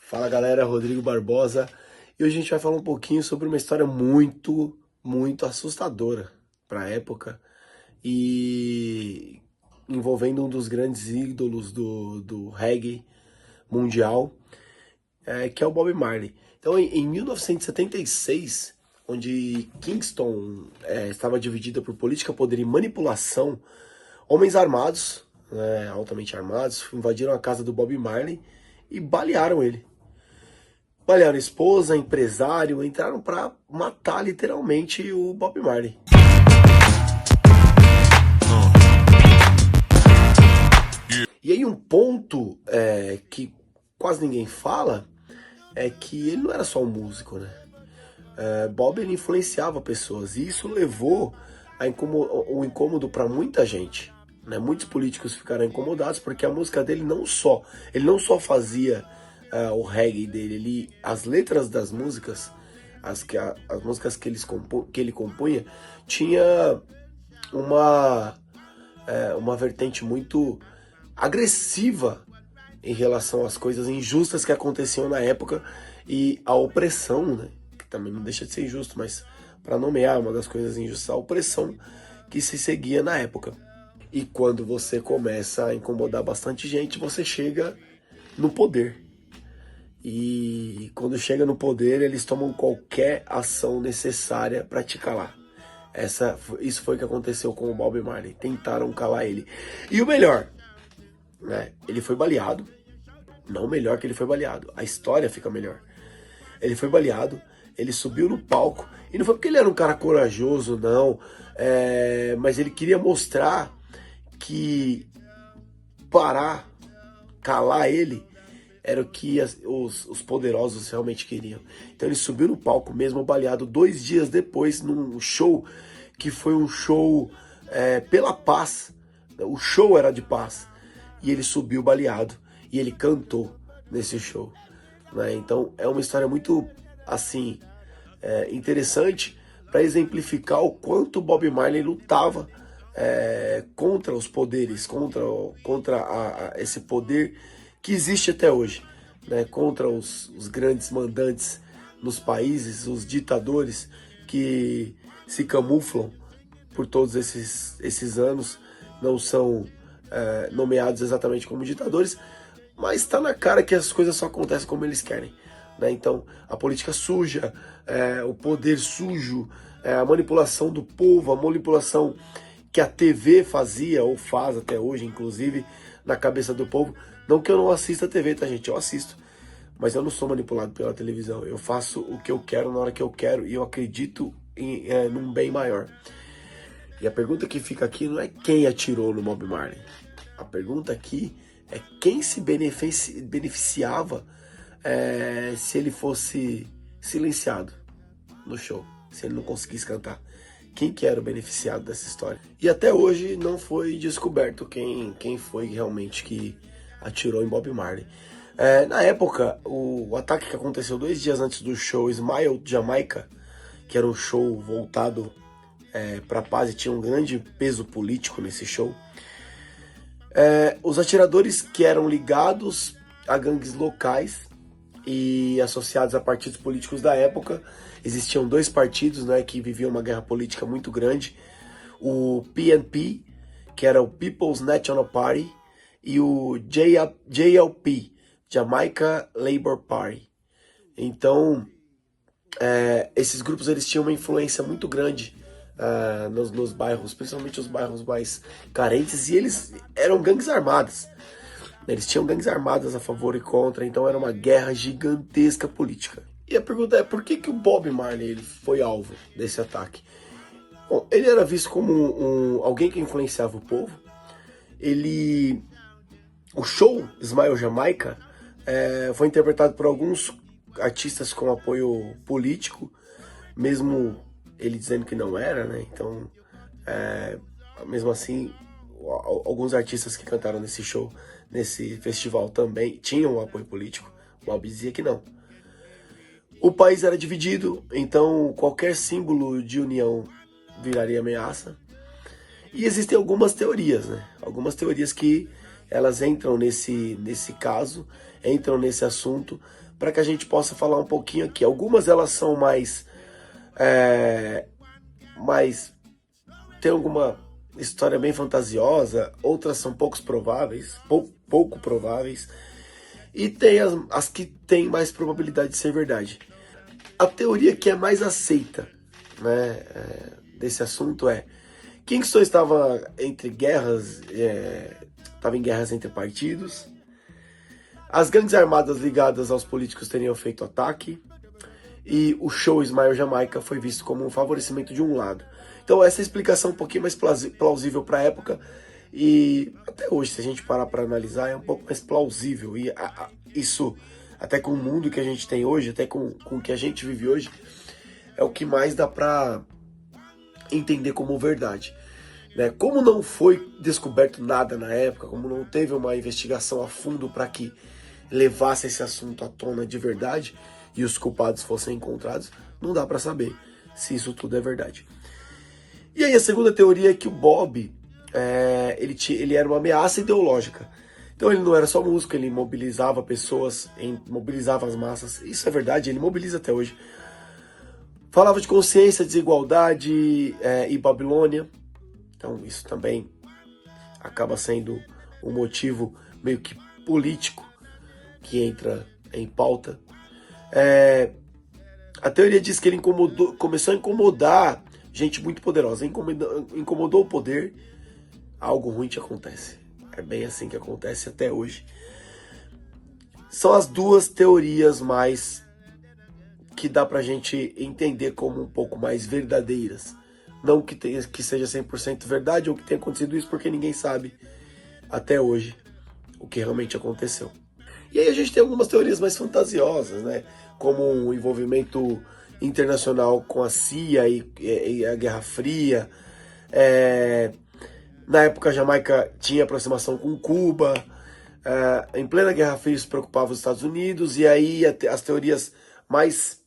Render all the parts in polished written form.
Fala galera, Rodrigo Barbosa, e hoje a gente vai falar um pouquinho sobre uma história muito assustadora para a época e envolvendo um dos grandes ídolos do reggae mundial, que é o Bob Marley. Então, em 1976, onde Kingston estava dividida por política, poder e manipulação, homens armados, altamente armados, invadiram a casa do Bob Marley e balearam ele. Balearam a esposa, empresário, entraram para matar literalmente o Bob Marley. E aí um ponto que quase ninguém fala é que ele não era só um músico, né? Bob ele influenciava pessoas e isso levou o incômodo para muita gente. Né? Muitos políticos ficaram incomodados porque a música dele ele não só fazia o reggae dele, as letras das músicas, as músicas que ele compunha, tinha uma vertente muito agressiva em relação às coisas injustas que aconteciam na época e a opressão, né? Que também não deixa de ser injusto, mas para nomear uma das coisas injustas, a opressão que se seguia na época. E quando você começa a incomodar bastante gente, você chega no poder. E quando chega no poder, eles tomam qualquer ação necessária para te calar. Isso foi o que aconteceu com o Bob Marley. Tentaram calar ele. E o melhor, né? Ele foi baleado. Não o melhor que ele foi baleado. A história fica melhor. Ele foi baleado, ele subiu no palco. E não foi porque ele era um cara corajoso, não. Mas ele queria mostrar que calar ele, era o que os poderosos realmente queriam. Então ele subiu no palco mesmo baleado 2 dias depois, num show que foi um show pela paz. O show era de paz. E ele subiu baleado e ele cantou nesse show. Né? Então é uma história muito assim interessante para exemplificar o quanto Bob Marley lutava contra os poderes, contra esse poder que existe até hoje, né? Contra os grandes mandantes nos países, os ditadores que se camuflam por todos esses anos, não são nomeados exatamente como ditadores, mas está na cara que as coisas só acontecem como eles querem. Né? Então, a política suja, o poder sujo, a manipulação do povo, a manipulação que a TV fazia, ou faz até hoje, inclusive, na cabeça do povo. Não que eu não assista a TV, tá, gente? Eu assisto. Mas eu não sou manipulado pela televisão. Eu faço o que eu quero na hora que eu quero e eu acredito num bem maior. E a pergunta que fica aqui não é quem atirou no Bob Marley. A pergunta aqui é quem se beneficiava se ele fosse silenciado no show, se ele não conseguisse cantar. Quem que era o beneficiado dessa história? E até hoje não foi descoberto quem foi realmente que atirou em Bob Marley. Na época, o ataque que aconteceu 2 dias antes do show Smile Jamaica, que era um show voltado para a paz e tinha um grande peso político nesse show, os atiradores que eram ligados a gangues locais e associados a partidos políticos da época. Existiam 2 partidos, né, que viviam uma guerra política muito grande. O PNP, que era o People's National Party, e o JLP, Jamaica Labour Party. Então, esses grupos eles tinham uma influência muito grande nos bairros, principalmente os bairros mais carentes, e eles eram gangues armadas. Eles tinham gangues armadas a favor e contra, então era uma guerra gigantesca política. E a pergunta é, por que o Bob Marley ele foi alvo desse ataque? Bom, ele era visto como alguém que influenciava o povo. O show Smile Jamaica foi interpretado por alguns artistas com apoio político, mesmo ele dizendo que não era, né? Então, mesmo assim, alguns artistas que cantaram nesse show, nesse festival também tinham apoio político. O Bob dizia que não. O país era dividido, então qualquer símbolo de união viraria ameaça. E existem algumas teorias, né? Algumas teorias que elas entram nesse caso, entram nesse assunto, para que a gente possa falar um pouquinho aqui. Algumas elas são mais tem alguma história bem fantasiosa, outras são pouco prováveis, pouco prováveis, e tem as que têm mais probabilidade de ser verdade. A teoria que é mais aceita, né, desse assunto é: Kingston estava entre guerras, estava em guerras entre partidos, as gangues armadas ligadas aos políticos teriam feito ataque, e o show Smile Jamaica foi visto como um favorecimento de um lado. Então essa explicação é um pouquinho mais plausível para a época, e até hoje, se a gente parar para analisar, é um pouco mais plausível. E isso, até com o mundo que a gente tem hoje, até com o que a gente vive hoje, é o que mais dá para entender como verdade. Né? Como não foi descoberto nada na época, como não teve uma investigação a fundo para que levasse esse assunto à tona de verdade e os culpados fossem encontrados, não dá para saber se isso tudo é verdade. E aí a segunda teoria é que o Bob, ele era uma ameaça ideológica. Então ele não era só músico, ele mobilizava pessoas, mobilizava as massas. Isso é verdade, ele mobiliza até hoje. Falava de consciência, desigualdade e Babilônia. Então isso também acaba sendo um motivo meio que político que entra em pauta. A teoria diz que ele começou a incomodar gente muito poderosa. Incomodou o poder, algo ruim te acontece. É bem assim que acontece até hoje. São as duas teorias mais que dá pra gente entender como um pouco mais verdadeiras. Não que seja 100% verdade ou que tenha acontecido isso, porque ninguém sabe até hoje o que realmente aconteceu. E aí a gente tem algumas teorias mais fantasiosas, né? Como um envolvimento internacional com a CIA e a Guerra Fria. Na época a Jamaica tinha aproximação com Cuba. Em plena Guerra Fria isso preocupava os Estados Unidos. E aí as teorias mais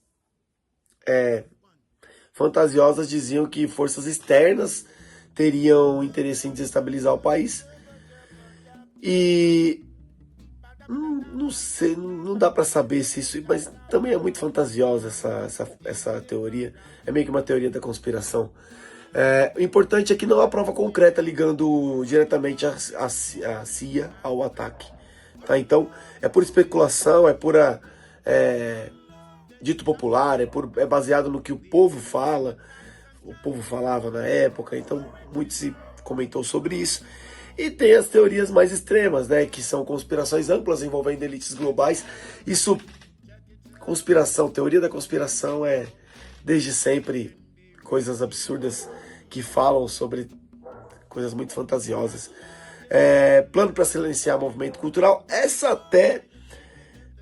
fantasiosas diziam que forças externas teriam interesse em desestabilizar o país. E não sei, não dá para saber se isso, mas também é muito fantasiosa essa teoria. É meio que uma teoria da conspiração. O importante é que não há prova concreta ligando diretamente a CIA ao ataque. Tá? Então, é pura especulação, é pura dito popular, é baseado no que o povo fala, o povo falava na época, então muito se comentou sobre isso. E tem as teorias mais extremas, né, que são conspirações amplas envolvendo elites globais. Isso, teoria da conspiração é desde sempre coisas absurdas que falam sobre coisas muito fantasiosas. Plano para silenciar movimento cultural, essa até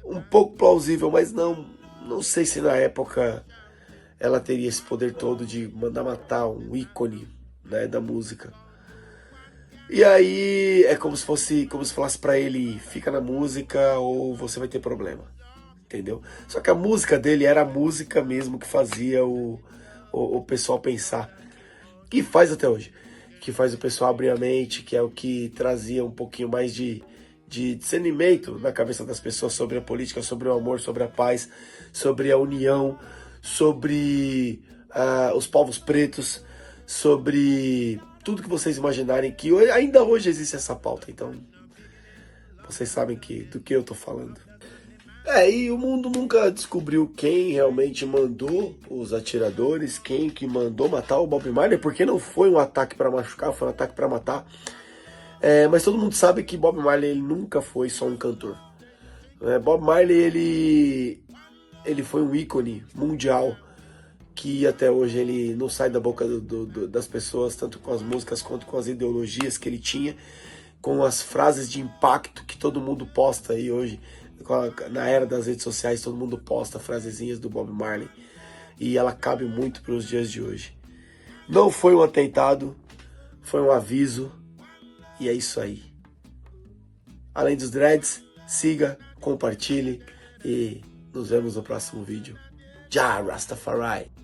um pouco plausível, mas não sei se na época ela teria esse poder todo de mandar matar um ícone, né, da música. E aí é como se falasse pra ele: fica na música ou você vai ter problema, entendeu? Só que a música dele era a música mesmo que fazia o pessoal pensar, que faz até hoje, que faz o pessoal abrir a mente, que é o que trazia um pouquinho mais de discernimento na cabeça das pessoas sobre a política, sobre o amor, sobre a paz, sobre a união, sobre os povos pretos, sobre tudo que vocês imaginarem, que ainda hoje existe essa pauta. Então, vocês sabem do que eu tô falando. E o mundo nunca descobriu quem realmente mandou os atiradores, quem que mandou matar o Bob Marley, porque não foi um ataque para machucar, foi um ataque para matar. Mas todo mundo sabe que Bob Marley ele nunca foi só um cantor. Bob Marley ele foi um ícone mundial que até hoje ele não sai da boca das pessoas, tanto com as músicas quanto com as ideologias que ele tinha, com as frases de impacto que todo mundo posta aí hoje. Na era das redes sociais, todo mundo posta frasezinhas do Bob Marley e ela cabe muito para os dias de hoje. Não foi um atentado, foi um aviso, e é isso aí. Além dos dreads, siga, compartilhe e nos vemos no próximo vídeo. Já Rastafari!